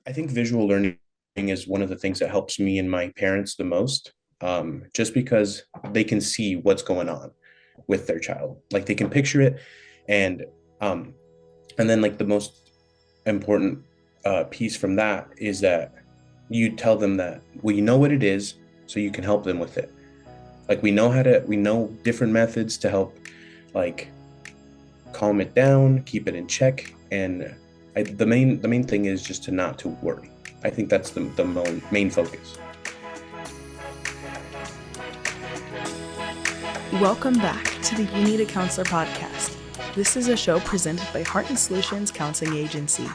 I think visual learning is one of the things that helps me and my parents the most, just because they can see what's going on with their child. Like they can picture it, and um, and then like the most important piece from that is that you tell them that, well, you know what it is, so you can help them with it. Like we know different methods to help, like calm it down, keep it in check, and the main thing is just to not to worry. I think that's the main focus. Welcome back to the You Need a Counselor podcast. This is a show presented by Heart and Solutions Counseling Agency.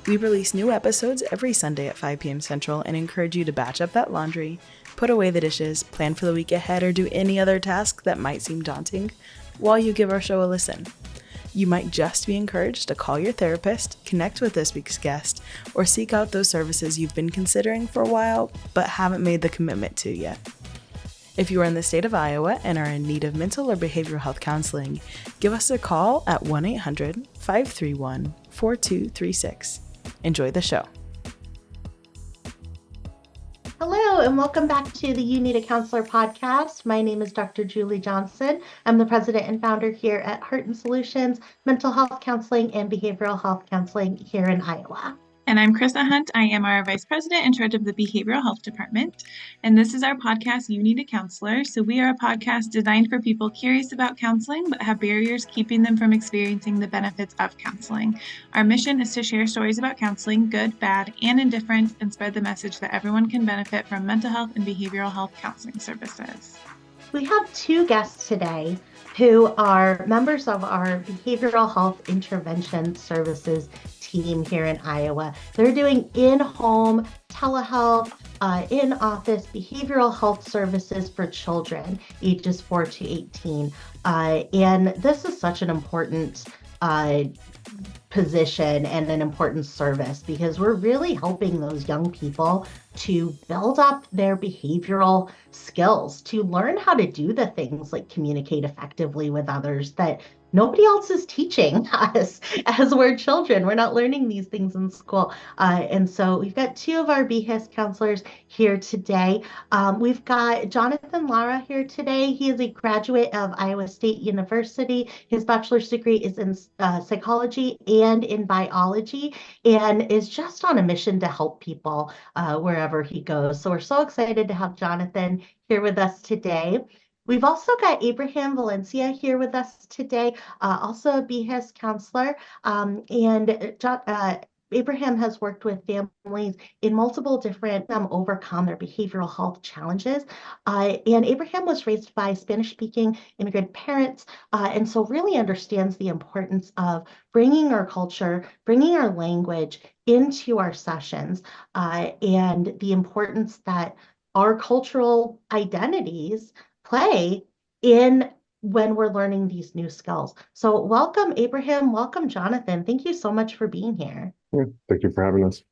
We release new episodes every Sunday at 5 p.m. Central and encourage you to batch up that laundry, put away the dishes, plan for the week ahead, or do any other task that might seem daunting while you give our show a listen. You might just be encouraged to call your therapist, connect with this week's guest, or seek out those services you've been considering for a while but haven't made the commitment to yet. If you are in the state of Iowa and are in need of mental or behavioral health counseling, give us a call at 1-800-531-4236. Enjoy the show. Hello, and welcome back to the You Need a Counselor podcast. My name is Dr. Julie Johnson. I'm the president and founder here at Heart and Solutions, Mental Health Counseling and Behavioral Health Counseling here in Iowa. And I'm Chrissa Hunt. I am our Vice President in charge of the Behavioral Health Department. And this is our podcast, You Need a Counselor. So we are a podcast designed for people curious about counseling, but have barriers keeping them from experiencing the benefits of counseling. Our mission is to share stories about counseling, good, bad, and indifferent, and spread the message that everyone can benefit from mental health and behavioral health counseling services. We have two guests today who are members of our Behavioral Health Intervention Services team here in Iowa. They're doing in-home telehealth, in-office behavioral health services for children ages 4 to 18. And this is such an important position and an important service because we're really helping those young people to build up their behavioral skills, to learn how to do the things like communicate effectively with others that nobody else is teaching us as we're children. We're not learning these things in school. And so we've got two of our BHIS counselors here today. We've got Jonathan Lara here today. He is a graduate of Iowa State University. His bachelor's degree is in psychology and in biology, and is just on a mission to help people wherever he goes. So we're so excited to have Jonathan here with us today. We've also got Abraham Valencia here with us today, also a BHIS counselor. Abraham has worked with families in multiple different overcome their behavioral health challenges. And Abraham was raised by Spanish-speaking immigrant parents, and so really understands the importance of bringing our culture, bringing our language into our sessions, and the importance that our cultural identities play in when we're learning these new skills. So welcome, Abraham. Welcome, Jonathan. Thank you so much for being here. Yeah, thank you for having us.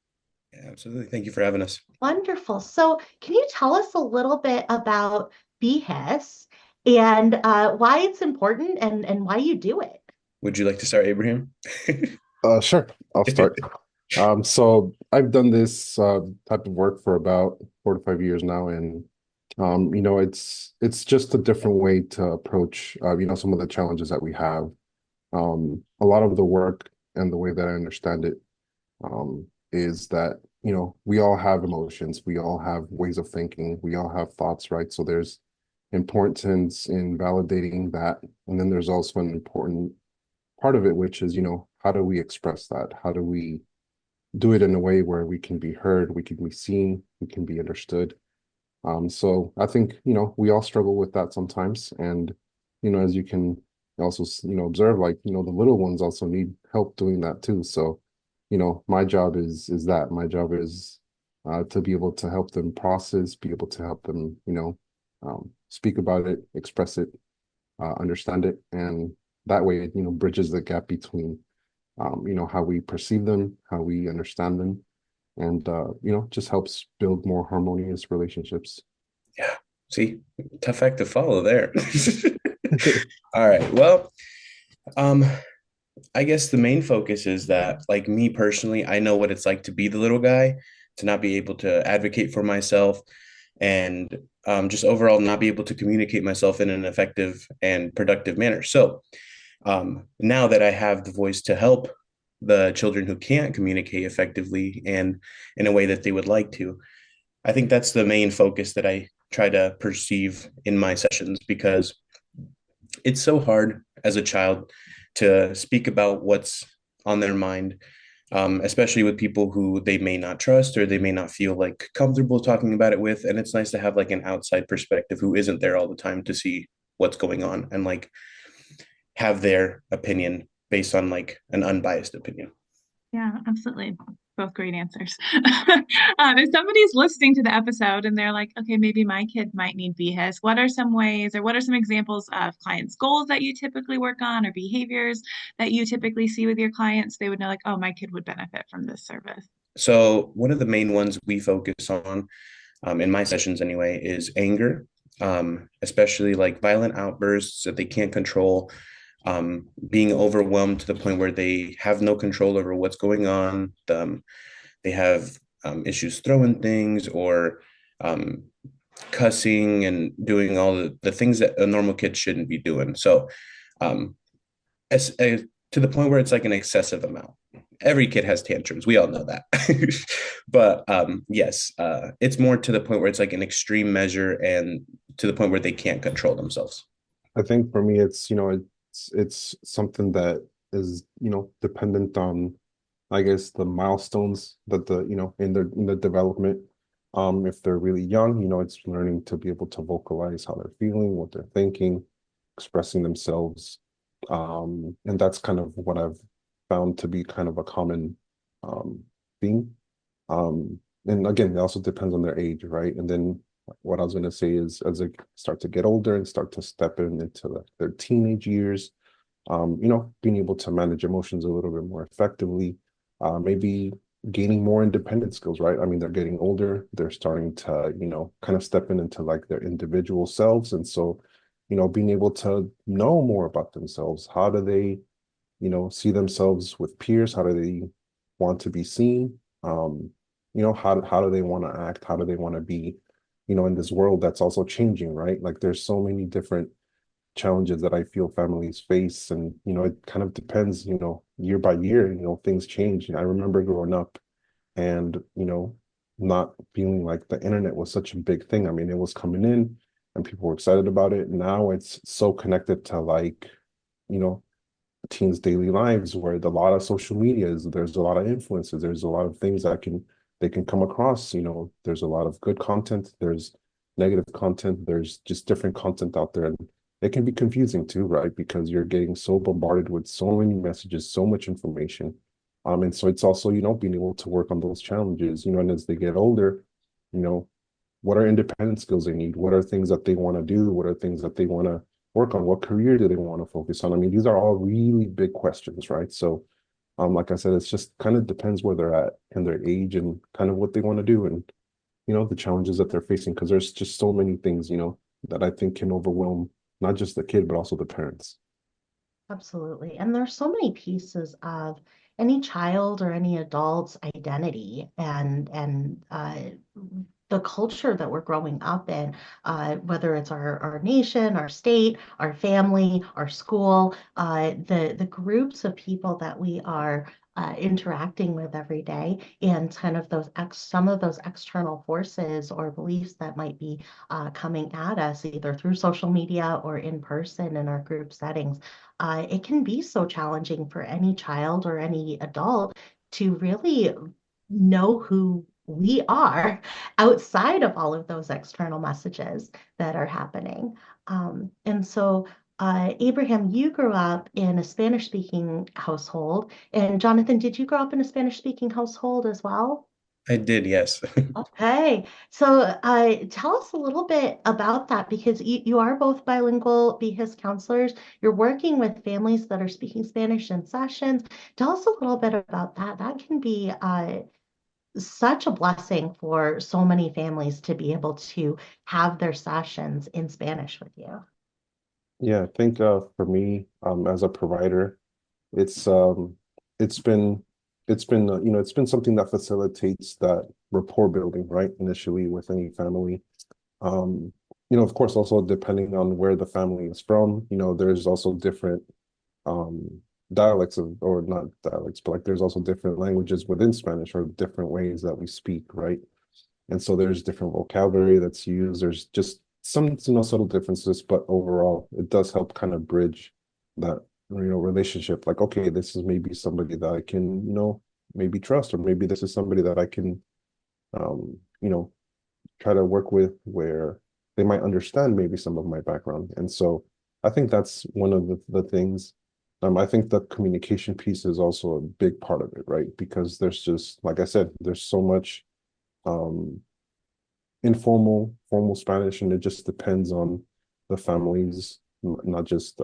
Yeah, absolutely. Thank you for having us. Wonderful. So can you tell us a little bit about BHIS and why it's important and why you do it? Would you like to start, Abraham? Sure, I'll start. So I've done this type of work for about 4 to 5 years now, and it's just a different way to approach some of the challenges that we have. A lot of the work and the way that I understand it is that we all have emotions, we all have ways of thinking, we all have thoughts, right? So there's importance in validating that, and then there's also an important part of it, which is how do we express that? How do we do it in a way where we can be heard, we can be seen, we can be understood? So I think, we all struggle with that sometimes. And, as you can also, observe, like, the little ones also need help doing that too. So, my job is that. My job is to be able to help them process, be able to help them, speak about it, express it, understand it. And that way, it, bridges the gap between, how we perceive them, how we understand them, and just helps build more harmonious relationships. Yeah. See, tough act to follow there. All right. Well, I guess the main focus is that, like me personally, I know what it's like to be the little guy, to not be able to advocate for myself, and just overall not be able to communicate myself in an effective and productive manner. So now that I have the voice to help the children who can't communicate effectively and in a way that they would like to, I think that's the main focus that I try to perceive in my sessions, because it's so hard as a child to speak about what's on their mind, especially with people who they may not trust or they may not feel like comfortable talking about it with. And it's nice to have like an outside perspective who isn't there all the time to see what's going on and like have their opinion based on like an unbiased opinion. Yeah, absolutely. Both great answers. If somebody's listening to the episode and they're like, okay, maybe my kid might need BHIS, what are some ways or what are some examples of clients' goals that you typically work on or behaviors that you typically see with your clients? They would know, like, oh, my kid would benefit from this service. So one of the main ones we focus on, in my sessions anyway, is anger, especially like violent outbursts that they can't control, being overwhelmed to the point where they have no control over what's going on. They have issues throwing things or um, cussing and doing all the things that a normal kid shouldn't be doing. So um, to the point where it's like an excessive amount. Every kid has tantrums. We all know that. But yes, it's more to the point where it's like an extreme measure and to the point where they can't control themselves. I think for me, it's something that is, dependent on, I guess, the milestones that in the development. If they're really young, it's learning to be able to vocalize how they're feeling, what they're thinking, expressing themselves. And that's kind of what I've found to be kind of a common theme. And again, it also depends on their age, right? And then what I was going to say is as they start to get older and start to step into their teenage years, being able to manage emotions a little bit more effectively, maybe gaining more independent skills, right? I mean, they're getting older, they're starting to, kind of step into like their individual selves. And so, being able to know more about themselves, how do they, see themselves with peers? How do they want to be seen? How do they want to act? How do they want to be, in this world that's also changing, right? Like there's so many different challenges that I feel families face. And, it kind of depends, year by year, things change. I remember growing up and, not feeling like the internet was such a big thing. I mean, it was coming in and people were excited about it. Now it's so connected to like, you know, teens' daily lives where a lot of social media is, there's a lot of influences, there's a lot of things that they can come across, there's a lot of good content, there's negative content, there's just different content out there. And it can be confusing too, right? Because you're getting so bombarded with so many messages, so much information. And so it's also, being able to work on those challenges, and as they get older, you know, what are independent skills they need? What are things that they want to do? What are things that they want to work on? What career do they want to focus on? I mean, these are all really big questions, right? So, like I said, it's just kind of depends where they're at and their age and kind of what they want to do and, the challenges that they're facing. Because there's just so many things, that I think can overwhelm not just the kid, but also the parents. Absolutely. And there's so many pieces of any child or any adult's identity and the culture that we're growing up in, whether it's our nation, our state, our family, our school, the groups of people that we are interacting with every day, and kind of some of those external forces or beliefs that might be coming at us either through social media or in person in our group settings. It can be so challenging for any child or any adult to really know who we are outside of all of those external messages that are happening. And so, Abraham, you grew up in a Spanish-speaking household. And Jonathan, did you grow up in a Spanish-speaking household as well? I did, yes. Okay, so tell us a little bit about that because you are both bilingual BHIS counselors. You're working with families that are speaking Spanish in sessions. Tell us a little bit about that. That can be such a blessing for so many families to be able to have their sessions in Spanish with you. Yeah, I think for me, as a provider, It's it's been it's been something that facilitates that rapport building, right? Initially with any family. Um, of course, also depending on where the family is from, there's also different um dialects of, or not dialects, but like there's also different languages within Spanish, or different ways that we speak, right? And so there's different vocabulary that's used. There's just some, subtle differences, but overall, it does help kind of bridge that, relationship. Like, okay, this is maybe somebody that I can, maybe trust, or maybe this is somebody that I can, um, try to work with, where they might understand maybe some of my background. And so I think that's one of the things. I think the communication piece is also a big part of it, right? Because there's just, like I said, there's so much um informal, formal Spanish, and it just depends on the family's not just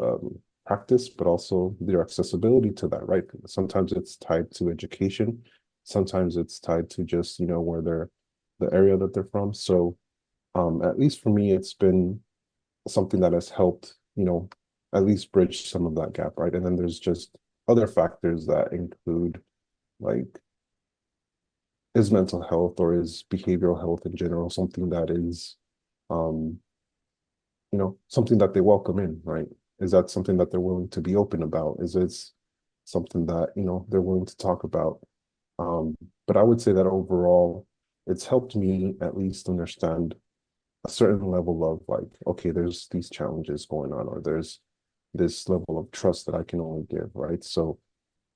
practice, but also their accessibility to that, right? Sometimes it's tied to education, sometimes it's tied to just where they're, the area that they're from. So at least for me, it's been something that has helped, at least bridge some of that gap, right? And then there's just other factors that include, like, is mental health or is behavioral health in general something that is um something that they welcome in, right? Is that something that they're willing to be open about? Is it something that they're willing to talk about? um but I would say that overall it's helped me at least understand a certain level of, like, okay, there's these challenges going on, or there's this level of trust that I can only give, right? So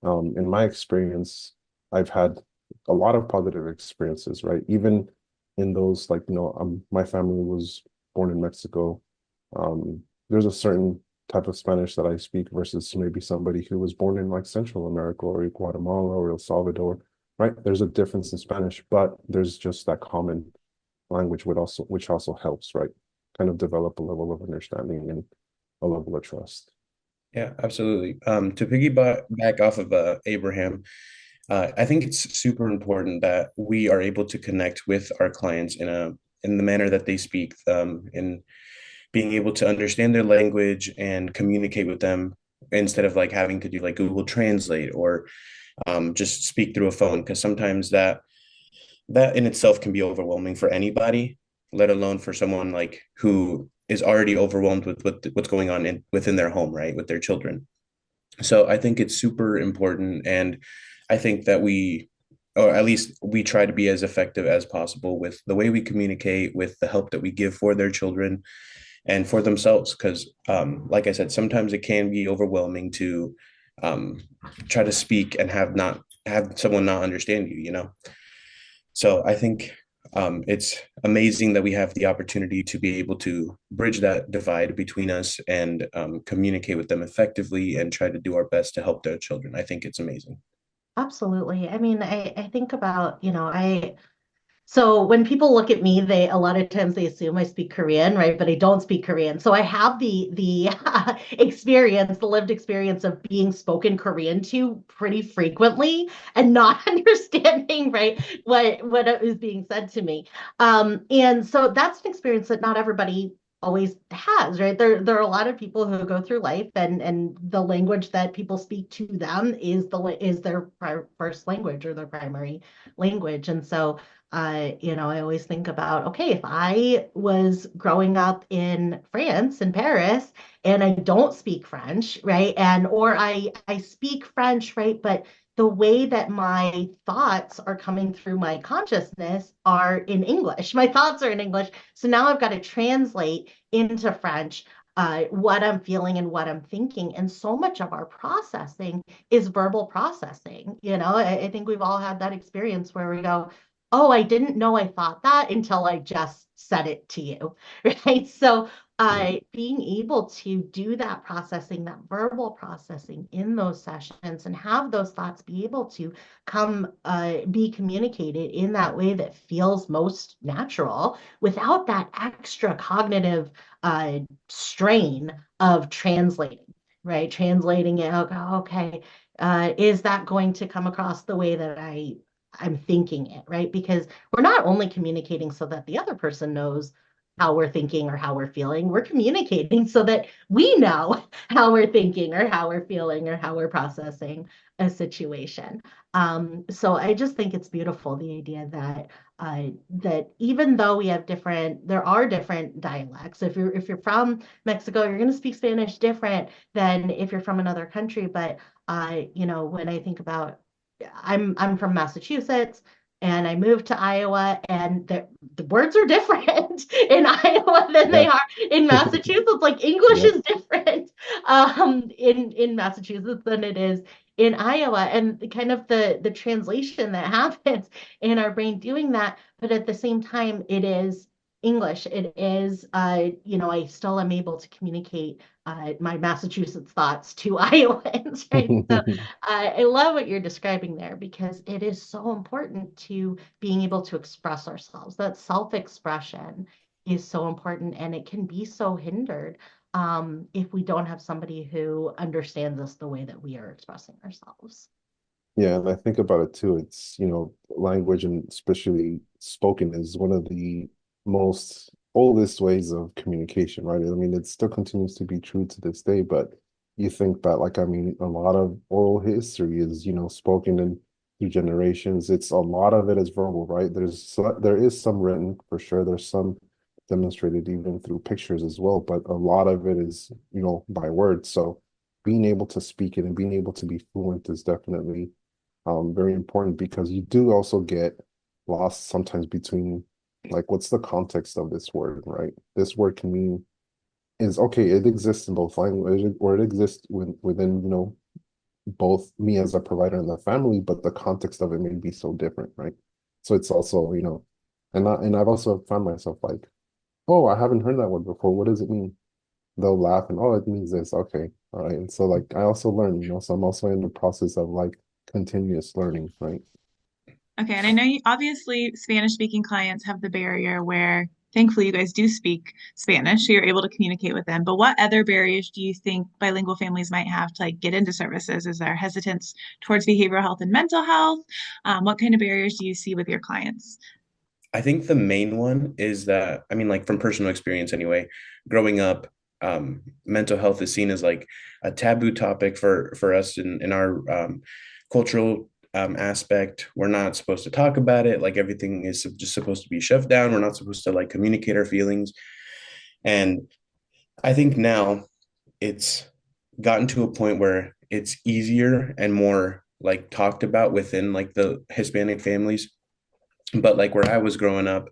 in my experience, I've had a lot of positive experiences, right? Even in those, like, my family was born in Mexico. There's a certain type of Spanish that I speak versus maybe somebody who was born in, like, Central America or Guatemala or El Salvador, right? There's a difference in Spanish, but there's just that common language which also helps, right? Kind of develop a level of understanding and a level of trust. Yeah, absolutely. To piggyback back off of Abraham, I think it's super important that we are able to connect with our clients in the manner that they speak, in being able to understand their language and communicate with them, instead of like having to do like Google Translate, or just speak through a phone, because sometimes that in itself can be overwhelming for anybody, let alone for someone like who is already overwhelmed with what's going on within their home, right, with their children. So I think it's super important, and I think that or at least we try to be as effective as possible with the way we communicate, with the help that we give for their children and for themselves. Because, like I said, sometimes it can be overwhelming to um, try to speak and have someone not understand you, So I think it's amazing that we have the opportunity to be able to bridge that divide between us, and communicate with them effectively and try to do our best to help their children. I think it's amazing. Absolutely. I mean, I think about, so when people look at me, they a lot of times they assume I speak Korean, right? But I don't speak Korean. So I have the experience, the lived experience of being spoken Korean to pretty frequently and not understanding, right, what is being said to me. And so that's an experience that not everybody always has, right? There are a lot of people who go through life, and the language that people speak to them is their first language or their primary language. And so I always think about, okay, if I was growing up in France, in Paris, and I don't speak French, right? And or I speak French, right? But the way that my thoughts are coming through my consciousness are in English. My thoughts are in English. So now I've got to translate into French what I'm feeling and what I'm thinking. And so much of our processing is verbal processing. I think we've all had that experience where we go, oh, I didn't know I thought that until I just said it to you, right? So being able to do that processing, that verbal processing in those sessions, and have those thoughts be able to be communicated in that way that feels most natural without that extra cognitive strain of translating, right? Translating it, okay, is that going to come across the way that I'm thinking it, right? Because we're not only communicating so that the other person knows, how we're thinking or how we're feeling. We're communicating so that we know how we're thinking or how we're feeling or how we're processing a situation. So I just think it's beautiful, the idea that even though we have there are different dialects. If you're from Mexico, you're going to speak Spanish different than if you're from another country. But when I think about, I'm from Massachusetts, and I moved to Iowa, and the words are different in Iowa than they Yeah. are in Massachusetts. Like English Yep. is different in Massachusetts than it is in Iowa, and kind of the translation that happens in our brain doing that. But at the same time, it is English. It is, I still am able to communicate my Massachusetts thoughts to Iowans, right? So I love what you're describing there, because it is so important to being able to express ourselves. That self-expression is so important, and it can be so hindered if we don't have somebody who understands us the way that we are expressing ourselves. Yeah, and I think about it too. It's, language, and especially spoken, is one of the most oldest ways of communication, right? I mean, it still continues to be true to this day, but you think that, like, I mean, a lot of oral history is, spoken in through generations. It's a lot of it is verbal, right? There is some written for sure. There's some demonstrated even through pictures as well, but a lot of it is, by words. So being able to speak it and being able to be fluent is definitely very important, because you do also get lost sometimes between, like, what's the context of this word, right? This word can mean is okay, it exists in both language, or it exists within, both me as a provider and the family, but the context of it may be so different, right? So it's also, and I've also found myself like, oh, I haven't heard that word before. What does it mean? They'll laugh and, oh, it means this. Okay. All right. And so, like, I also learn, so I'm also in the process of, like, continuous learning, right? Okay, and I know obviously Spanish speaking clients have the barrier where thankfully you guys do speak Spanish, so you're able to communicate with them. But what other barriers do you think bilingual families might have to like get into services? Is there hesitance towards behavioral health and mental health? What kind of barriers do you see with your clients? I think the main one is that, I mean, like from personal experience anyway, growing up, mental health is seen as like a taboo topic for us in our cultural aspect. We're not supposed to talk about it. Like everything is just supposed to be shoved down. We're not supposed to like communicate our feelings. And I think now it's gotten to a point where it's easier and more like talked about within like the Hispanic families. But like where I was growing up,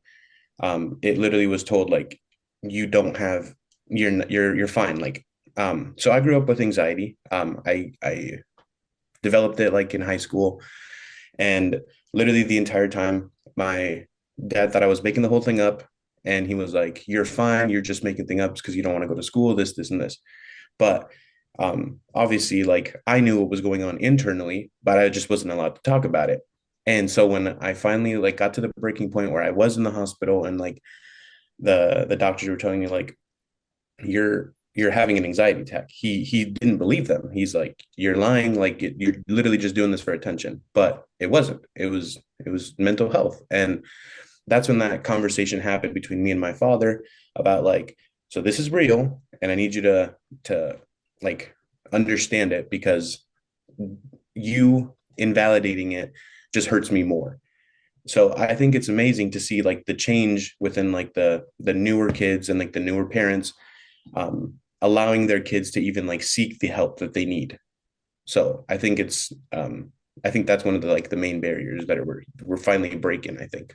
it literally was told like you don't have you're fine. Like so I grew up with anxiety. I developed it like in high school, and literally the entire time my dad thought I was making the whole thing up, and he was like, you're fine, you're just making things up because you don't want to go to school, this and this. But obviously like I knew what was going on internally, but I just wasn't allowed to talk about it. And so when I finally like got to the breaking point where I was in the hospital, and like the doctors were telling me like you're having an anxiety attack, he didn't believe them. He's like, you're lying, like you're literally just doing this for attention. But it wasn't. It was mental health. And that's when that conversation happened between me and my father about like, so this is real, and I need you to like understand it, because you invalidating it just hurts me more. So I think it's amazing to see like the change within like the newer kids and like the newer parents, allowing their kids to even like seek the help that they need. So I think that's one of the like the main barriers that we're finally breaking, I think.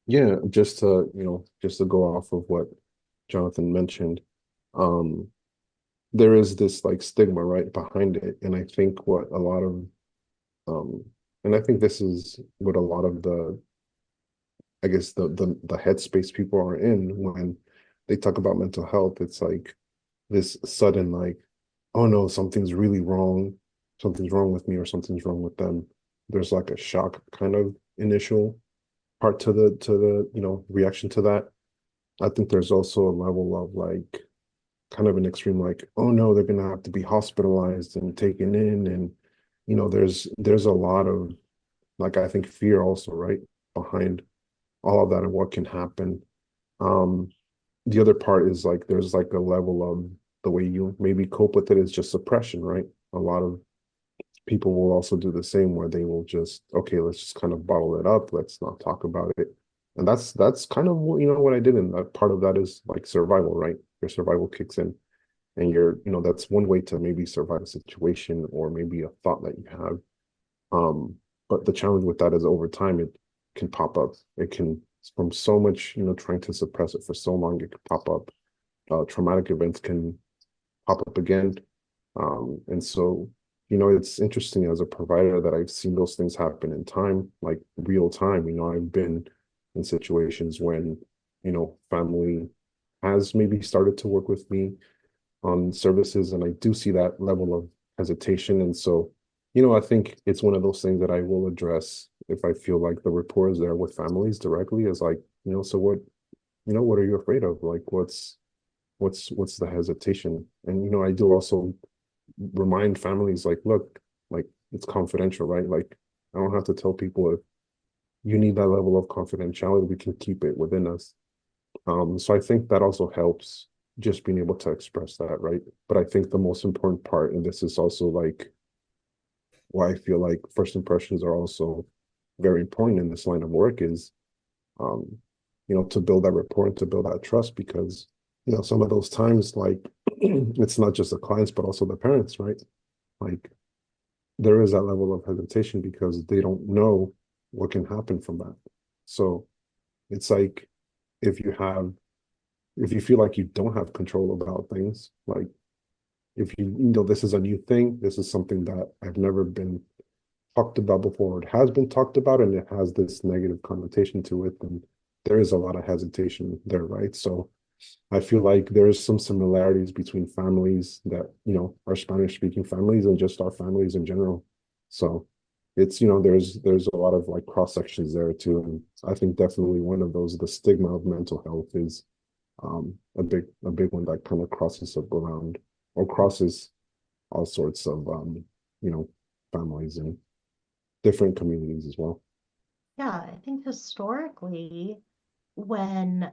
Yeah, just to go off of what Jonathan mentioned, um, there is this like stigma right behind it. And I think what a lot of um and I think this is what a lot of I guess the headspace people are in when they talk about mental health. It's like this sudden like, oh no, something's wrong with me, or something's wrong with them. There's like a shock kind of initial part to the reaction to that. I think there's also a level of like kind of an extreme like, oh no, they're gonna have to be hospitalized and taken in, and there's a lot of, like, I think fear also right behind all of that and what can happen. Um the other part is like there's like a level of the way you maybe cope with it is just suppression, right? A lot of people will also do the same where they will just, okay, let's just kind of bottle it up, let's not talk about it. And that's kind of what I did. And that part of that is like survival, right? Your survival kicks in, and that's one way to maybe survive a situation or maybe a thought that you have. But the challenge with that is over time it can pop up. It can, from so much, trying to suppress it for so long, it can pop up. Traumatic events can pop up again. And so, it's interesting as a provider that I've seen those things happen in time, like real time. I've been in situations when, family has maybe started to work with me on services, and I do see that level of hesitation. And so, I think it's one of those things that I will address if I feel like the rapport is there with families directly, is like, so what are you afraid of? Like, what's the hesitation? And, I do also remind families like, look, like it's confidential, right? Like I don't have to tell people if you need that level of confidentiality, we can keep it within us. So I think that also helps, just being able to express that, right? But I think the most important part, and this is also like why I feel like first impressions are also very important in this line of work, is um, to build that rapport and to build that trust, because some of those times, like it's not just the clients but also the parents, right? Like there is that level of hesitation because they don't know what can happen from that. So it's like if you feel like you don't have control about things, like if this is a new thing, this is something that I've never been talked about before, it has been talked about and it has this negative connotation to it, and there is a lot of hesitation there, right? So I feel like there's some similarities between families that, are Spanish speaking families and just our families in general. So it's, there's a lot of like cross sections there too. And I think definitely one of those, the stigma of mental health is a big one that kind of crosses up around or crosses all sorts of you know, families and different communities as well. Yeah, I think historically, when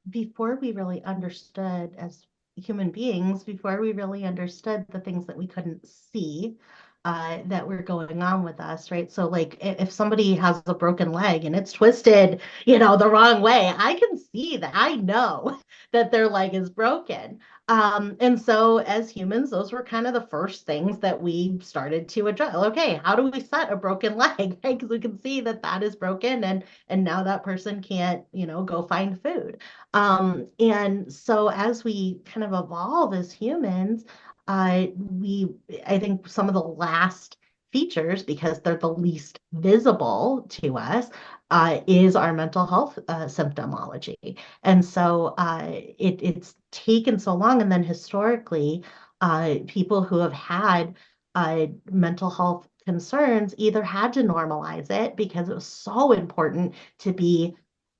before we really understood as human beings, before we really understood the things that we couldn't see that were going on with us, right? So, like, if somebody has a broken leg and it's twisted, the wrong way, I can see that. I know that their leg is broken. And so, as humans, those were kind of the first things that we started to address. Okay, how do we set a broken leg? Because we can see that that is broken, and now that person can't, go find food. And so as we kind of evolve as humans, we I think some of the last features, because they're the least visible to us, is our mental health symptomology. And so it's taken so long, and then historically, people who have had mental health concerns either had to normalize it because it was so important to be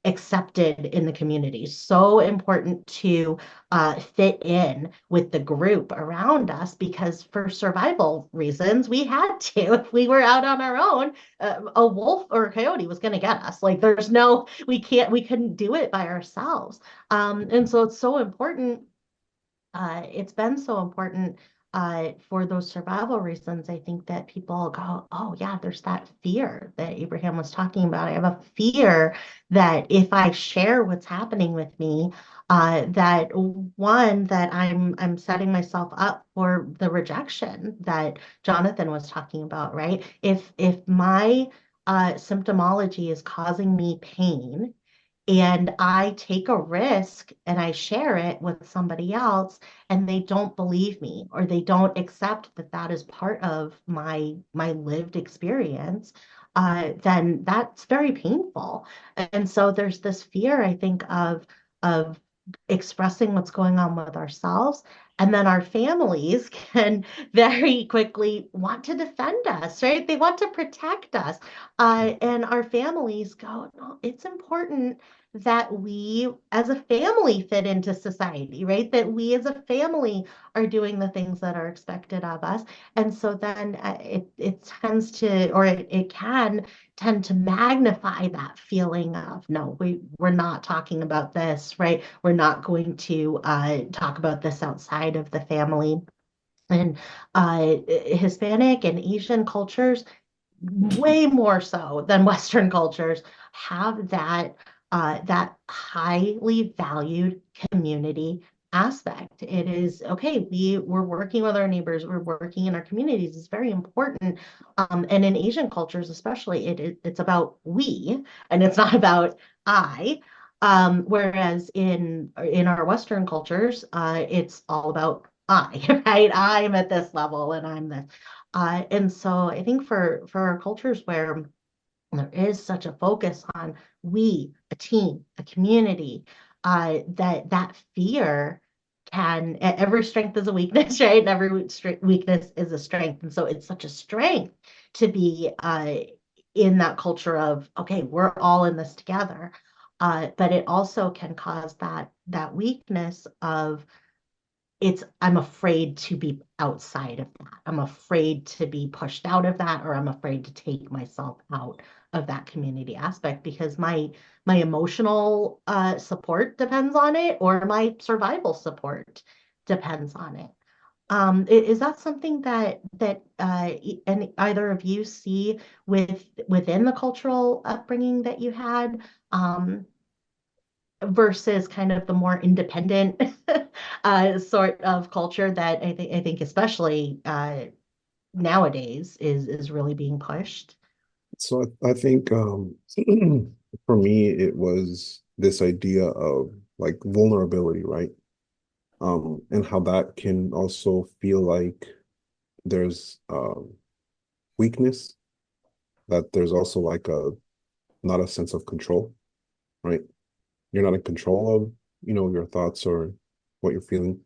accepted in the community, so important to fit in with the group around us, because for survival reasons, we had to. If we were out on our own, a wolf or a coyote was going to get us. Like we couldn't do it by ourselves. And so it's so important, it's been so important for those survival reasons. I think that people go, oh, yeah, there's that fear that Abraham was talking about. I have a fear that if I share what's happening with me, that one, that I'm setting myself up for the rejection that Jonathan was talking about, right? If my symptomology is causing me pain, and I take a risk and I share it with somebody else, and they don't believe me, or they don't accept that that is part of my lived experience, then that's very painful. And so there's this fear, I think, of expressing what's going on with ourselves. And then our families can very quickly want to defend us, right? They want to protect us. And our families go, no, it's important that we as a family fit into society, right? That we as a family are doing the things that are expected of us. And so then it tends to, or it can tend to magnify that feeling of, no, we're not talking about this, right? We're not going to talk about this outside of the family. And Hispanic and Asian cultures, way more so than Western cultures, have that highly valued community aspect. It is okay. We're working with our neighbors. We're working in our communities. It's very important. And in Asian cultures, especially, it's about we, and it's not about I. Whereas in our Western cultures, it's all about I, right? I'm at this level, and I'm this. And so I think for our cultures where there is such a focus on we, a team, a community, that fear every strength is a weakness, right? And every weakness is a strength. And so it's such a strength to be in that culture of, okay, we're all in this together. But it also can cause that weakness of, I'm afraid to be outside of that. I'm afraid to be pushed out of that, or I'm afraid to take myself out of that community aspect because my emotional support depends on it, or my survival support depends on it. Is that something that and either of you see within the cultural upbringing that you had? Versus kind of the more independent sort of culture that I think especially nowadays is really being pushed. So I think for me it was this idea of like vulnerability, right? And how that can also feel like there's weakness, that there's also like a not a sense of control, right? You're not in control of, your thoughts or what you're feeling.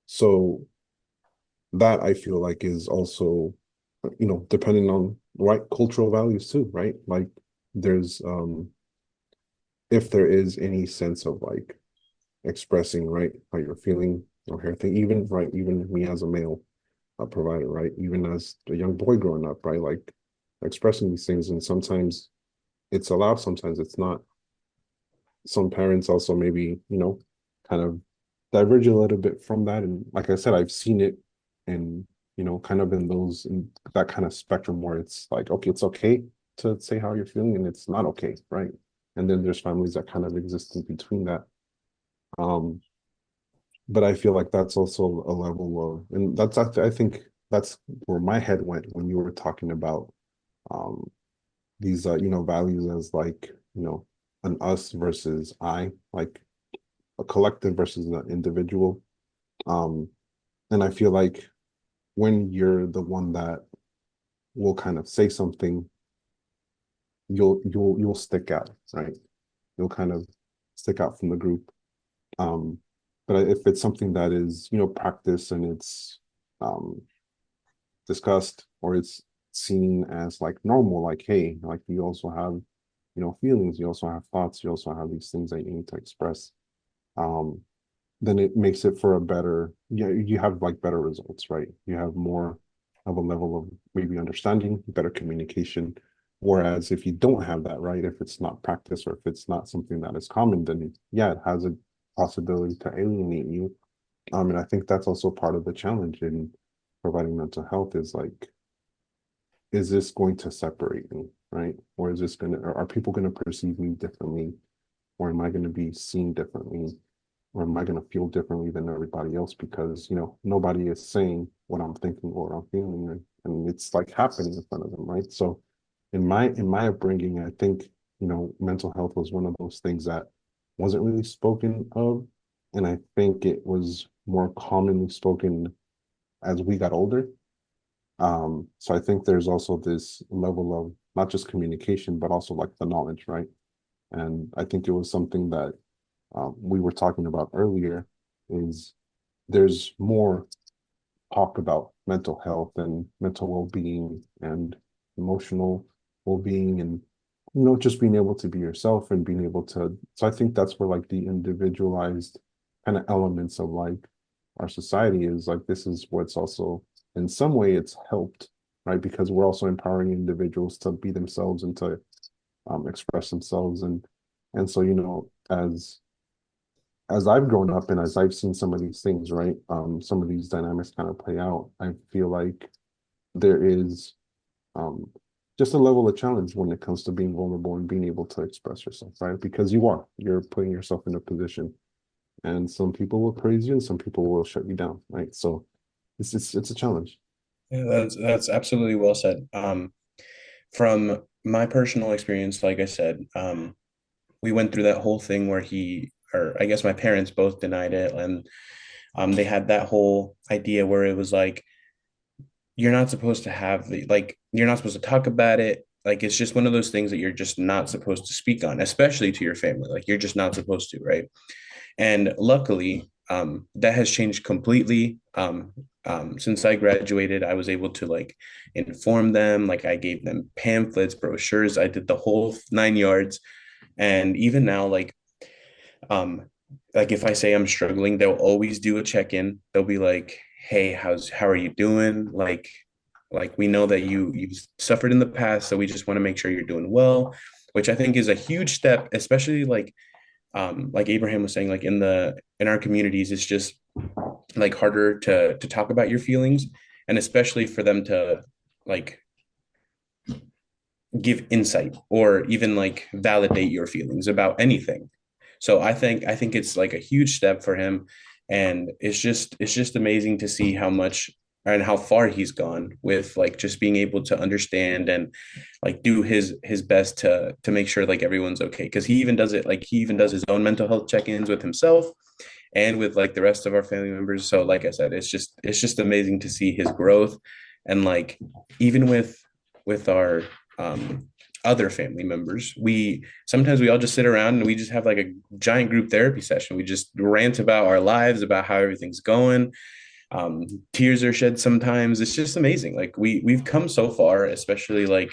So that I feel like is also, depending on right cultural values too, right? Like there's if there is any sense of like expressing right how you're feeling or everything, even right, even me as a male provider, right? Even as a young boy growing up, right? Like expressing these things, and sometimes it's allowed, sometimes it's not. Some parents also maybe, kind of diverge a little bit from that. And like I said, I've seen it in, kind of in that kind of spectrum where it's like, okay, it's okay to say how you're feeling and it's not okay, right? And then there's families that kind of exist in between that. Um, but I feel like that's also a level of, and I think that's where my head went when you were talking about um these values as like, an us versus I, like a collective versus an individual. Um, and I feel like when you're the one that will kind of say something, you'll stick out, right? You'll kind of stick out from the group. Um, but if it's something that is, practiced and it's um discussed, or it's seen as like normal, like, hey, like you also have, feelings, you also have thoughts, you also have these things that you need to express. Um, then it makes it for a better, you have like better results, right? You have more of a level of maybe understanding, better communication. Whereas if you don't have that, right, if it's not practice or if it's not something that is common, then yeah, it has a possibility to alienate you. And I think that's also part of the challenge in providing mental health is like, is this going to separate me, right? Or is this going to, are people going to perceive me differently? Or am I going to be seen differently? Or am I going to feel differently than everybody else because, nobody is saying what I'm thinking or I'm feeling, and it's like happening in front of them, right? So in my upbringing, I think, mental health was one of those things that wasn't really spoken of. And I think it was more commonly spoken as we got older. So I think there's also this level of not just communication, but also like the knowledge, right? And I think it was something that we were talking about earlier is there's more talk about mental health and mental well-being and emotional well-being and just being able to be yourself and being able to, so I think that's where like the individualized kind of elements of like our society is like, this is what's also in some way it's helped, right? Because we're also empowering individuals to be themselves and to express themselves. And so, as I've grown up and as I've seen some of these things, right? Some of these dynamics kind of play out, I feel like there is um, just a level of challenge when it comes to being vulnerable and being able to express yourself, right? Because you're putting yourself in a position, and some people will praise you and some people will shut you down, right? So it's a challenge. Yeah, that's absolutely well said. From my personal experience, like I said, we went through that whole thing where or I guess my parents both denied it, and they had that whole idea where it was like you're not supposed to you're not supposed to talk about it. Like it's just one of those things that you're just not supposed to speak on, especially to your family. Like you're just not supposed to, right? And luckily, that has changed completely. Since I graduated, I was able to like inform them. Like I gave them pamphlets, brochures. I did the whole 9 yards. And even now, um, like if I say I'm struggling, they'll always do a check-in. They'll be like, "Hey, how are you doing? Like we know that you've suffered in the past, so we just want to make sure you're doing well," which I think is a huge step, especially like Abraham was saying, like in our communities, it's just like harder to talk about your feelings, and especially for them to like give insight or even like validate your feelings about anything. So I think it's like a huge step for him, and it's just amazing to see how much and how far he's gone with like just being able to understand and like do his best to make sure like everyone's okay, because he even does his own mental health check-ins with himself and with like the rest of our family members. So like I said, it's just amazing to see his growth, and like even with our um other family members, we sometimes we all just sit around and we just have like a giant group therapy session. We just rant about our lives, about how everything's going. Tears are shed sometimes. It's just amazing. Like we've come so far, especially like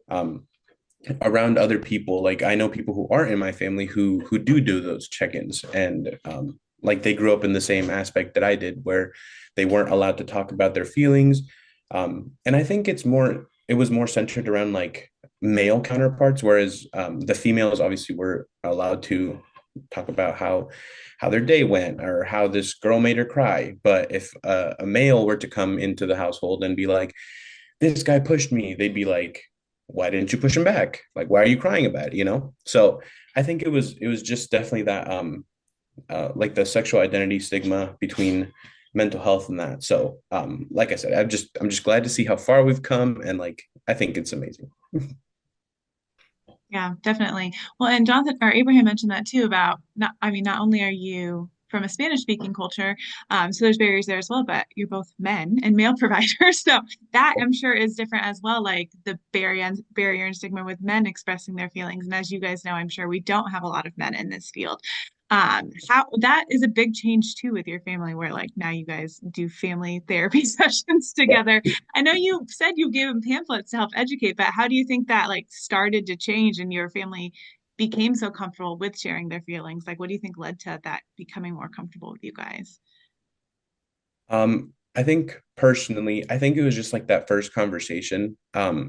um around other people. Like I know people who aren't in my family who do those check-ins, and like they grew up in the same aspect that I did, where they weren't allowed to talk about their feelings. And I think it was more centered around like male counterparts, whereas the females obviously were allowed to talk about how their day went or how this girl made her cry. But if a male were to come into the household and be like, this guy pushed me, they'd be like, why didn't you push him back? Like, why are you crying about it? So I think it was just definitely that like the sexual identity stigma between mental health and that. So like I said, I'm just glad to see how far we've come, and like I think it's amazing. Yeah, definitely. Well, and Jonathan or Abraham mentioned that too about not, I mean, not only are you from a Spanish speaking culture, so there's barriers there as well, but you're both men and male providers. So that I'm sure is different as well, like the barrier and stigma with men expressing their feelings. And as you guys know, I'm sure we don't have a lot of men in this field. How that is a big change too with your family, where like now you guys do family therapy sessions together. I know you said you gave them pamphlets to help educate, but how do you think that like started to change and your family became so comfortable with sharing their feelings? Like, what do you think led to that becoming more comfortable with you guys? I think personally, I think it was just like that first conversation.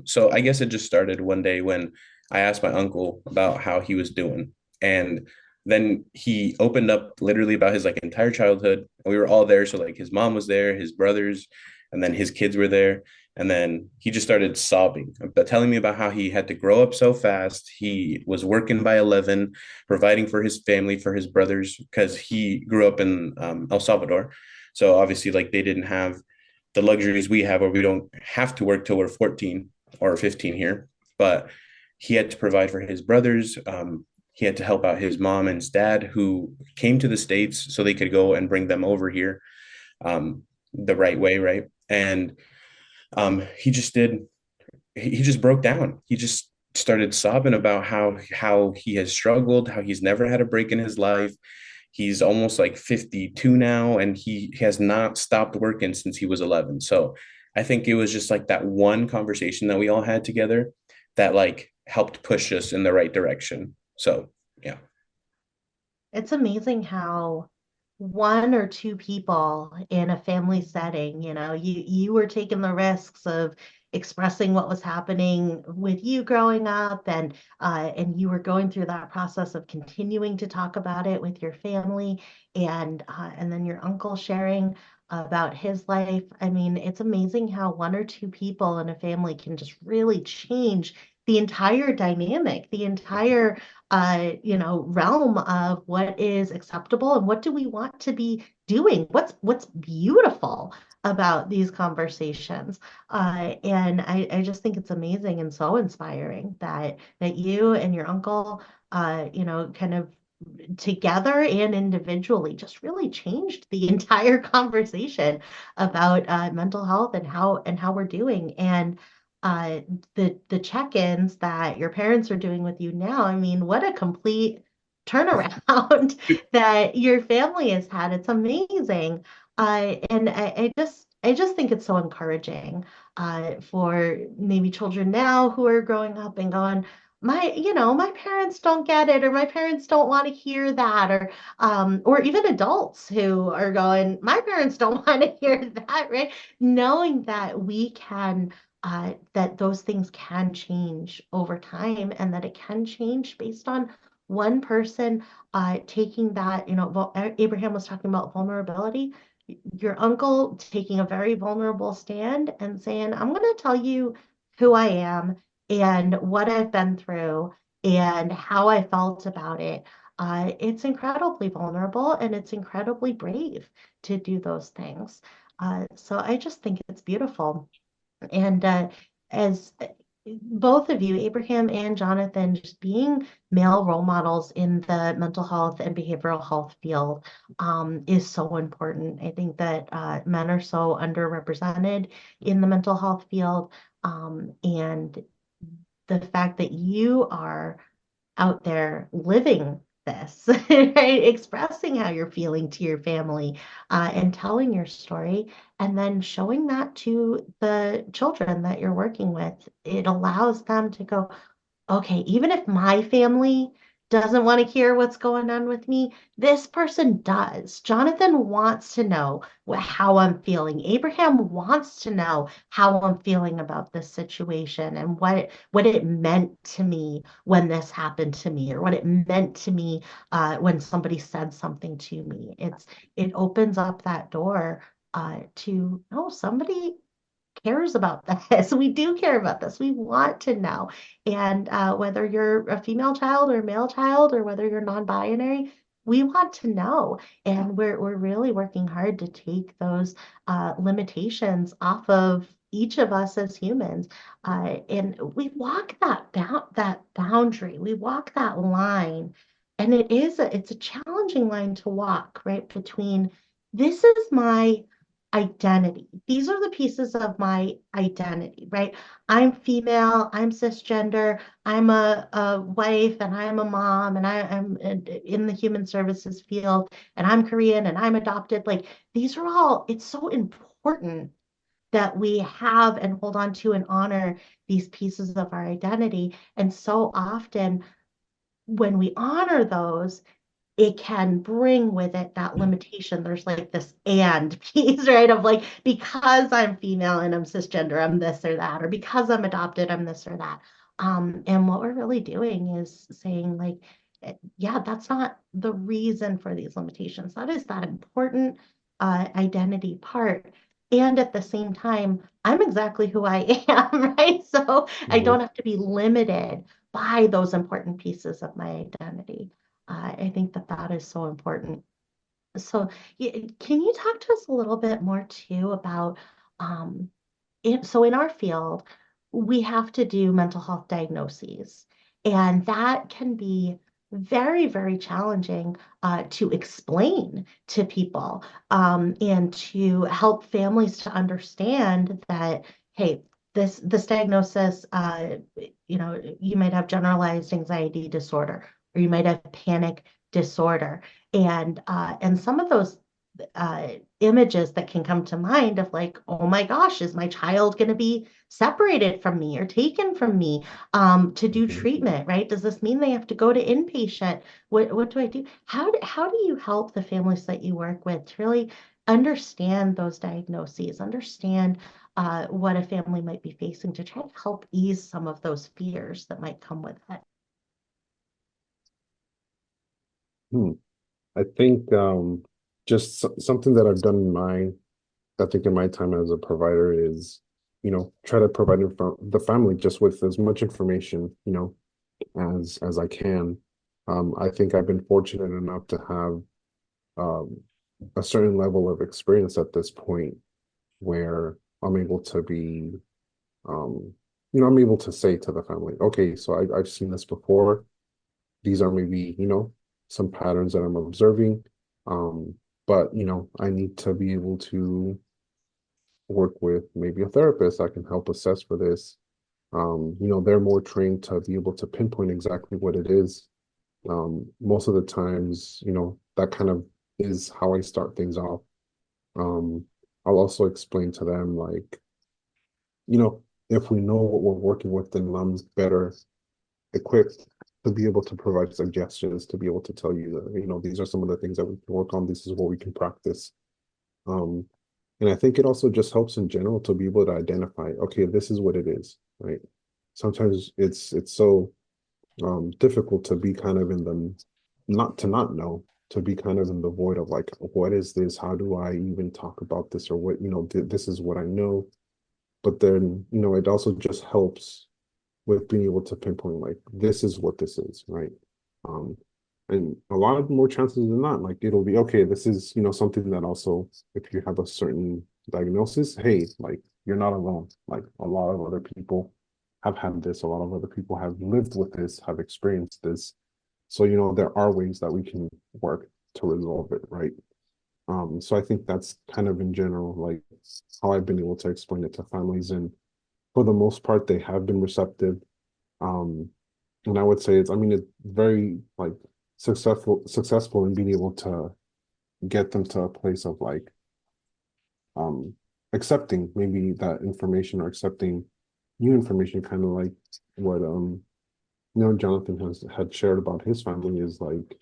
So I guess it just started one day when I asked my uncle about how he was doing. And then he opened up literally about his like entire childhood. And we were all there. So like his mom was there, his brothers, and then his kids were there. And then he just started sobbing, but telling me about how he had to grow up so fast. He was working by 11, providing for his family, for his brothers, because he grew up in El Salvador. So obviously, like they didn't have the luxuries we have, where we don't have to work till we're 14 or 15 here. But he had to provide for his brothers. He had to help out his mom and his dad, who came to the States so they could go and bring them over here the right way, right? And he just did. He just broke down. He just started sobbing about how he has struggled, how he's never had a break in his life. He's almost like 52 now, and he has not stopped working since he was 11. So I think it was just like that one conversation that we all had together that like helped push us in the right direction. So yeah. It's amazing how one or two people in a family setting, you were taking the risks of expressing what was happening with you growing up, and you were going through that process of continuing to talk about it with your family, and then your uncle sharing about his life. I mean, it's amazing how one or two people in a family can just really change the entire dynamic, the entire realm of what is acceptable and what do we want to be doing. What's beautiful about these conversations, and I just think it's amazing and so inspiring that you and your uncle, kind of together and individually just really changed the entire conversation about mental health and how we're doing. And uh, the check-ins that your parents are doing with you now, I mean, what a complete turnaround that your family has had. It's amazing. And I just think it's so encouraging for maybe children now who are growing up and going, my parents don't get it, or my parents don't want to hear that, or even adults who are going, my parents don't want to hear that, right? Knowing that that those things can change over time, and that it can change based on one person taking that, Abraham was talking about vulnerability, your uncle taking a very vulnerable stand and saying, I'm going to tell you who I am and what I've been through and how I felt about it. It's incredibly vulnerable and it's incredibly brave to do those things. So I just think it's beautiful. And as both of you, Abraham and Jonathan, just being male role models in the mental health and behavioral health field is so important. I think that men are so underrepresented in the mental health field. And the fact that you are out there living this, right? Expressing how you're feeling to your family, and telling your story, and then showing that to the children that you're working with. It allows them to go, okay, even if my family doesn't want to hear what's going on with me, this person does. Jonathan wants to know how I'm feeling. Abraham wants to know how I'm feeling about this situation and what it meant to me when this happened to me, or what it meant to me when somebody said something to me. It opens up that door to, oh, somebody cares about this. We do care about this. We want to know. And whether you're a female child or a male child, or whether you're non-binary, we want to know. And we're really working hard to take those limitations off of each of us as humans. And we walk that boundary. We walk that line. And it's a challenging line to walk, right? Between, this is my identity. These are the pieces of my identity, right? I'm female, I'm cisgender, I'm a wife, and I'm a mom, and I'm in the human services field, and I'm Korean, and I'm adopted. Like, these are all, it's so important that we have and hold on to and honor these pieces of our identity. And so often when we honor those, it can bring with it that limitation. There's like this and piece, right? Of like, because I'm female and I'm cisgender, I'm this or that, or because I'm adopted, I'm this or that. And what we're really doing is saying, like, yeah, that's not the reason for these limitations. That is that important identity part. And at the same time, I'm exactly who I am, right? So I Mhm. don't have to be limited by those important pieces of my identity. I think that that is so important. So, can you talk to us a little bit more too about um, so in our field, we have to do mental health diagnoses, and that can be very, very challenging to explain to people, and to help families to understand that, hey, this diagnosis, you might have generalized anxiety disorder, or you might have panic disorder, and some of those images that can come to mind of like, oh my gosh, is my child going to be separated from me or taken from me to do Mhm. treatment, right? Does this mean they have to go to inpatient? What do I do? How do you help the families that you work with to really understand those diagnoses, understand what a family might be facing to try to help ease some of those fears that might come with it? Hmm. I think just something that I've done I think in my time as a provider is, try to provide the family just with as much information, as I can. I think I've been fortunate enough to have um, a certain level of experience at this point where I'm able to be, I'm able to say to the family, okay, so I've seen this before. These are maybe, some patterns that I'm observing. Um, but, I need to be able to work with maybe a therapist that can help assess for this. They're more trained to be able to pinpoint exactly what it is. Most of the times, that kind of is how I start things off. Um, I'll also explain to them like, if we know what we're working with, then I'm better equipped to be able to provide suggestions, to be able to tell you that, these are some of the things that we can work on. This is what we can practice. Um, and I think it also just helps in general to be able to identify, okay, this is what it is, right? Sometimes it's so difficult to be kind of in the not know, to be kind of in the void of like, what is this? How do I even talk about this? Or what, this is what I know. But then, it also just helps with being able to pinpoint like this is what this is, right? Um, and a lot of more chances than not, like it'll be okay. This is something that also, if you have a certain diagnosis, hey, like you're not alone. Like a lot of other people have had this. A lot of other people have lived with this, have experienced this. So there are ways that we can work to resolve it, right? So I think that's kind of in general like how I've been able to explain it to families, and for the most part, they have been receptive. Um, and I would say I mean, it's very like successful in being able to get them to a place of like um accepting maybe that information or accepting new information, kind of like what Jonathan had shared about his family is like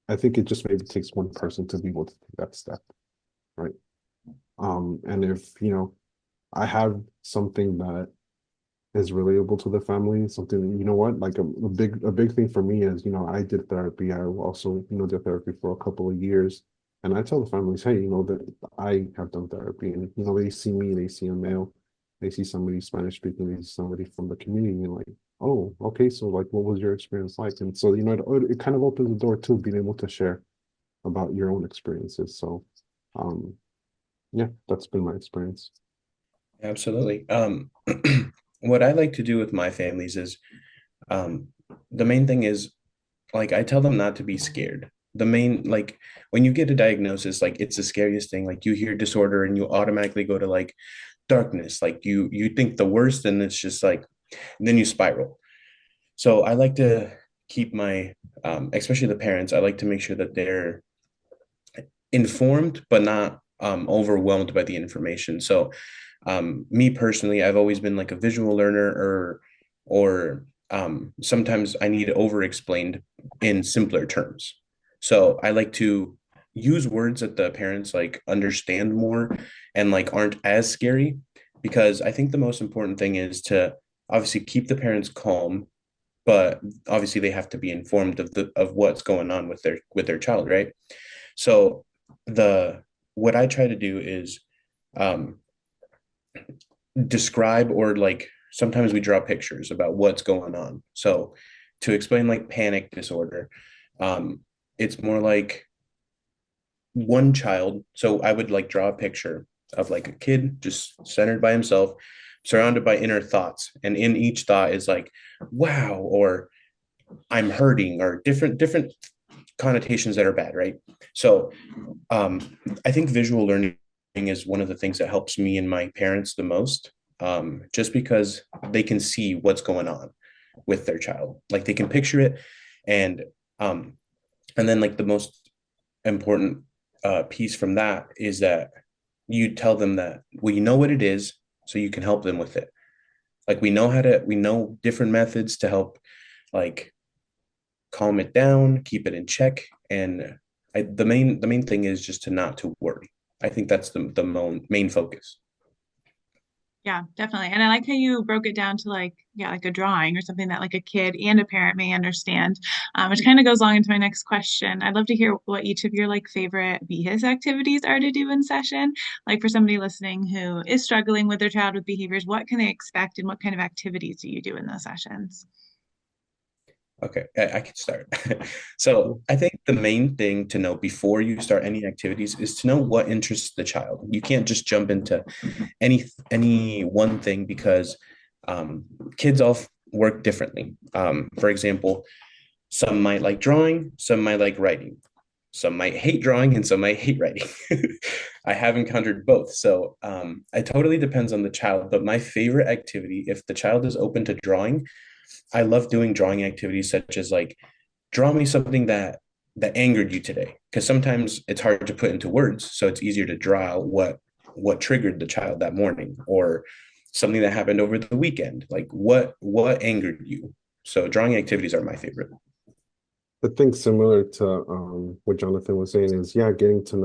I think it just maybe takes one person to be able to take that step, right? And if I have something that is relatable to the family. Something, what, like a big thing for me is, I did therapy. I also, did therapy for a couple of years. And I tell the families, hey, that I have done therapy, and they see me, they see a male, they see somebody Spanish speaking, they see somebody from the community, and like, oh, okay, so like, what was your experience like? And so, it kind of opens the door to being able to share about your own experiences. So, um, yeah, that's been my experience. Absolutely. What I like to do with my families is um, the main thing is like I tell them not to be scared. The main like when you get a diagnosis, like it's the scariest thing. Like you hear disorder and you automatically go to like darkness. Like you think the worst, and it's just like then you spiral. So I like to keep my especially the parents, I like to make sure that they're informed but not overwhelmed by the information. So me personally, I've always been like a visual learner, or sometimes I need it over explained in simpler terms. So I like to use words that the parents like understand more and like aren't as scary, because I think the most important thing is to obviously keep the parents calm, but obviously they have to be informed of what's going on with their child, right? So the what I try to do is um, describe, or like sometimes we draw pictures about what's going on. So to explain like panic disorder, um, it's more like one child. So I would like draw a picture of like a kid just centered by himself, surrounded by inner thoughts. And in each thought is like, wow, or I'm hurting, or different connotations that are bad, right? So I think visual learning is one of the things that helps me and my parents the most, just because they can see what's going on with their child. Like they can picture it, and um, and then like the most important piece from that is that you tell them that, well, you know what it is, so you can help them with it. Like we know different methods to help, like, calm it down, keep it in check. And the main thing is just to not to worry. I think that's the main focus. Yeah, definitely. And I like how you broke it down to like, yeah, like a drawing or something that like a kid and a parent may understand, which kind of goes along into my next question. I'd love to hear what each of your like favorite BHIS activities are to do in session. Like for somebody listening who is struggling with their child with behaviors, what can they expect and what kind of activities do you do in those sessions? Okay, I can start. So I think the main thing to know before you start any activities is to know what interests the child. You can't just jump into any one thing, because kids all work differently. For example, some might like drawing, some might like writing, some might hate drawing, and some might hate writing. I have encountered both. So it totally depends on the child. But my favorite activity, if the child is open to drawing, I love doing drawing activities such as, like, draw me something that angered you today, because sometimes it's hard to put into words, so it's easier to draw what triggered the child that morning, or something that happened over the weekend, like what angered you. So drawing activities are my favorite. I think similar to what Jonathan was saying is, yeah, getting to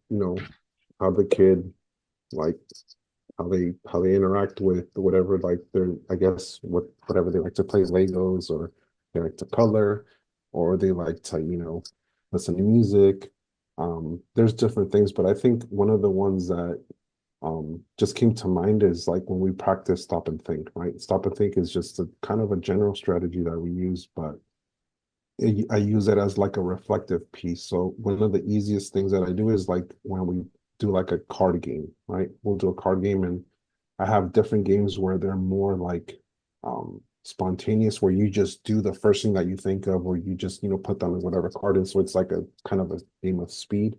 know, how the kid, like, how they interact with whatever, like, they're, I guess, whatever they like to play Legos, or they like to color, or they like to, listen to music. There's different things, but I think one of the ones that just came to mind is like when we practice stop and think, right? Stop and think is just a kind of a general strategy that we use, but I use it as like a reflective piece. So one of the easiest things that I do is like when we do like a card game, right? We'll do a card game, and I have different games where they're more like spontaneous, where you just do the first thing that you think of, or you just, put down whatever card is. So it's like a kind of a game of speed.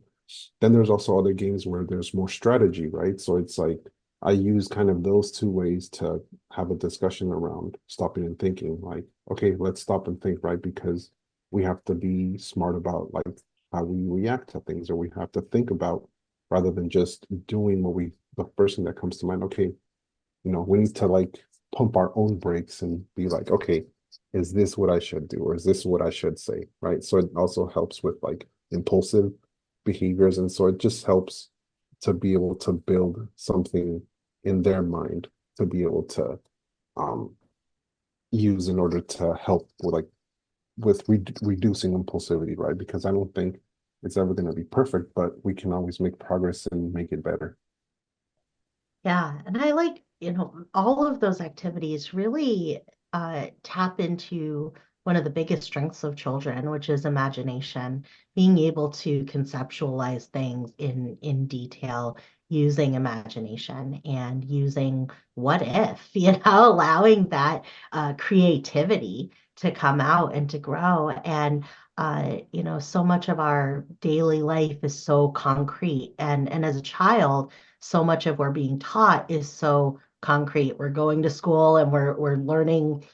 Then there's also other games where there's more strategy, right? So it's like I use kind of those two ways to have a discussion around stopping and thinking. Like, okay, let's stop and think, right? Because we have to be smart about like how we react to things, or we have to think about, rather than just doing the first thing that comes to mind. Okay, we need to like pump our own brakes and be like, okay, is this what I should do, or is this what I should say, right? So it also helps with like impulsive behaviors, and so it just helps to be able to build something in their mind to be able to um use in order to help with like reducing impulsivity, right? Because I don't think it's ever going to be perfect, but we can always make progress and make it better. Yeah, and I like, all of those activities really tap into one of the biggest strengths of children, which is imagination, being able to conceptualize things in detail using imagination and using what if, allowing that creativity to come out and to grow. And so much of our daily life is so concrete, and as a child, so much of what we're being taught is so concrete. We're going to school and we're learning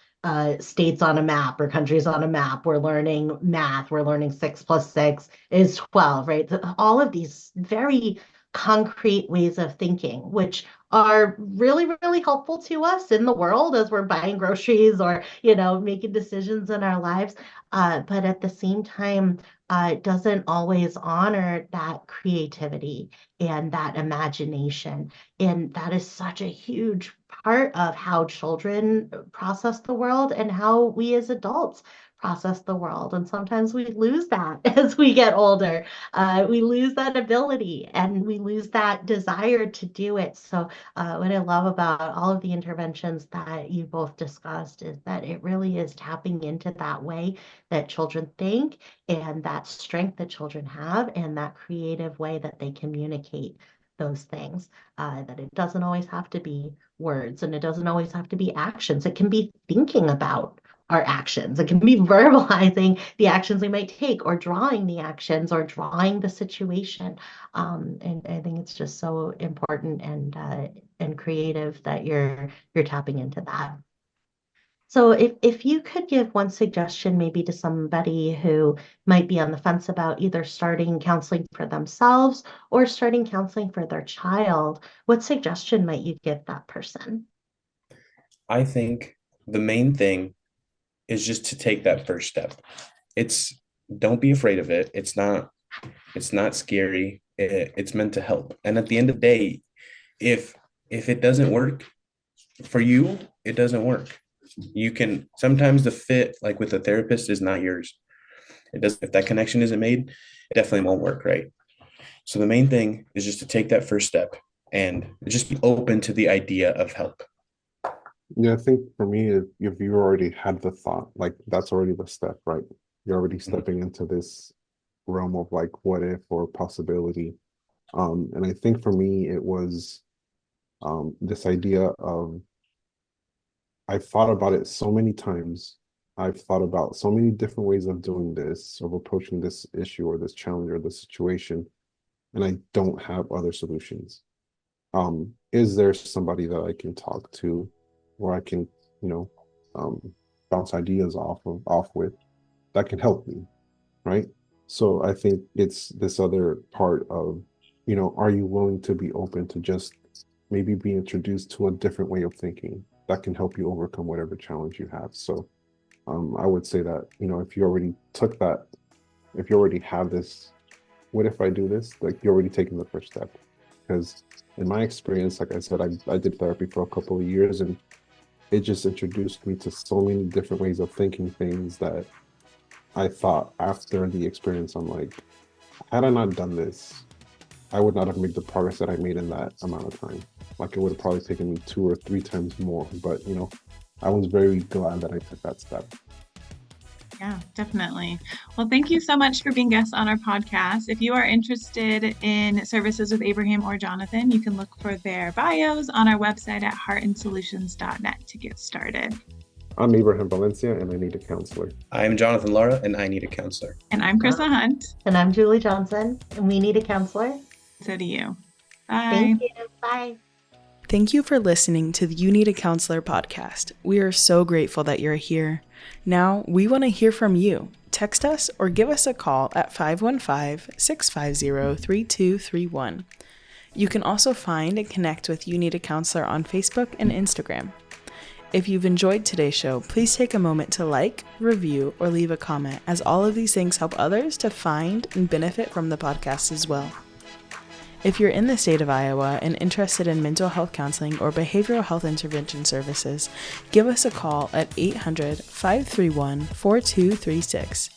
states on a map or countries on a map. We're learning math. We're learning 6 plus 6 is 12, right? All of these very concrete ways of thinking, which are really, really helpful to us in the world as we're buying groceries or, making decisions in our lives. But at the same time, doesn't always honor that creativity and that imagination. And that is such a huge part of how children process the world and how we as adults process the world. And sometimes we lose that as we get older. We lose that ability and we lose that desire to do it. So, what I love about all of the interventions that you both discussed is that it really is tapping into that way that children think and that strength that children have and that creative way that they communicate those things, that it doesn't always have to be words and it doesn't always have to be actions. It can be thinking about our actions. It can be verbalizing the actions we might take or drawing the actions or drawing the situation. And I think it's just so important and creative that you're tapping into that. So if you could give one suggestion maybe to somebody who might be on the fence about either starting counseling for themselves or starting counseling for their child, what suggestion might you give that person? I think the main thing is just to take that first step. It's Don't be afraid of it. It's not scary. It's meant to help. And at the end of the day, if it doesn't work for you, it doesn't work. You can sometimes the fit like with a therapist is not yours. It does if that connection isn't made, it definitely won't work, right? So the main thing is just to take that first step and just be open to the idea of help. Yeah, I think for me, if you already had the thought, like that's already the step, right? You're already stepping into this realm of like what if or possibility. And I think for me, it was this idea of I've thought about it so many times. I've thought about so many different ways of doing this, of approaching this issue or this challenge or this situation, and I don't have other solutions. Is there somebody that I can talk to, or I can, you know, um, bounce ideas off with that can help me, right? So I think it's this other part of, are you willing to be open to just maybe be introduced to a different way of thinking that can help you overcome whatever challenge you have? So I would say that, if you already took that, if you already have this, what if I do this? Like you're already taking the first step. Because in my experience, like I said, I did therapy for a couple of years and it just introduced me to so many different ways of thinking things that I thought after the experience, I'm like, had I not done this, I would not have made the progress that I made in that amount of time. Like it would have probably taken me 2 or 3 times more. But, I was very glad that I took that step. Yeah, definitely. Well, thank you so much for being guests on our podcast. If you are interested in services with Abraham or Jonathan, you can look for their bios on our website at heartandsolutions.net to get started. I'm Abraham Valencia, and I need a counselor. I'm Jonathan Lara, and I need a counselor. And I'm Chrissa Hunt. And I'm Julie Johnson, and we need a counselor. So do you. Bye. Thank you. Bye. Thank you for listening to the You Need a Counselor podcast. We are so grateful that you're here. Now, we want to hear from you. Text us or give us a call at 515-650-3231. You can also find and connect with You Need a Counselor on Facebook and Instagram. If you've enjoyed today's show, please take a moment to like, review, or leave a comment, as all of these things help others to find and benefit from the podcast as well. If you're in the state of Iowa and interested in mental health counseling or behavioral health intervention services, give us a call at 800-531-4236.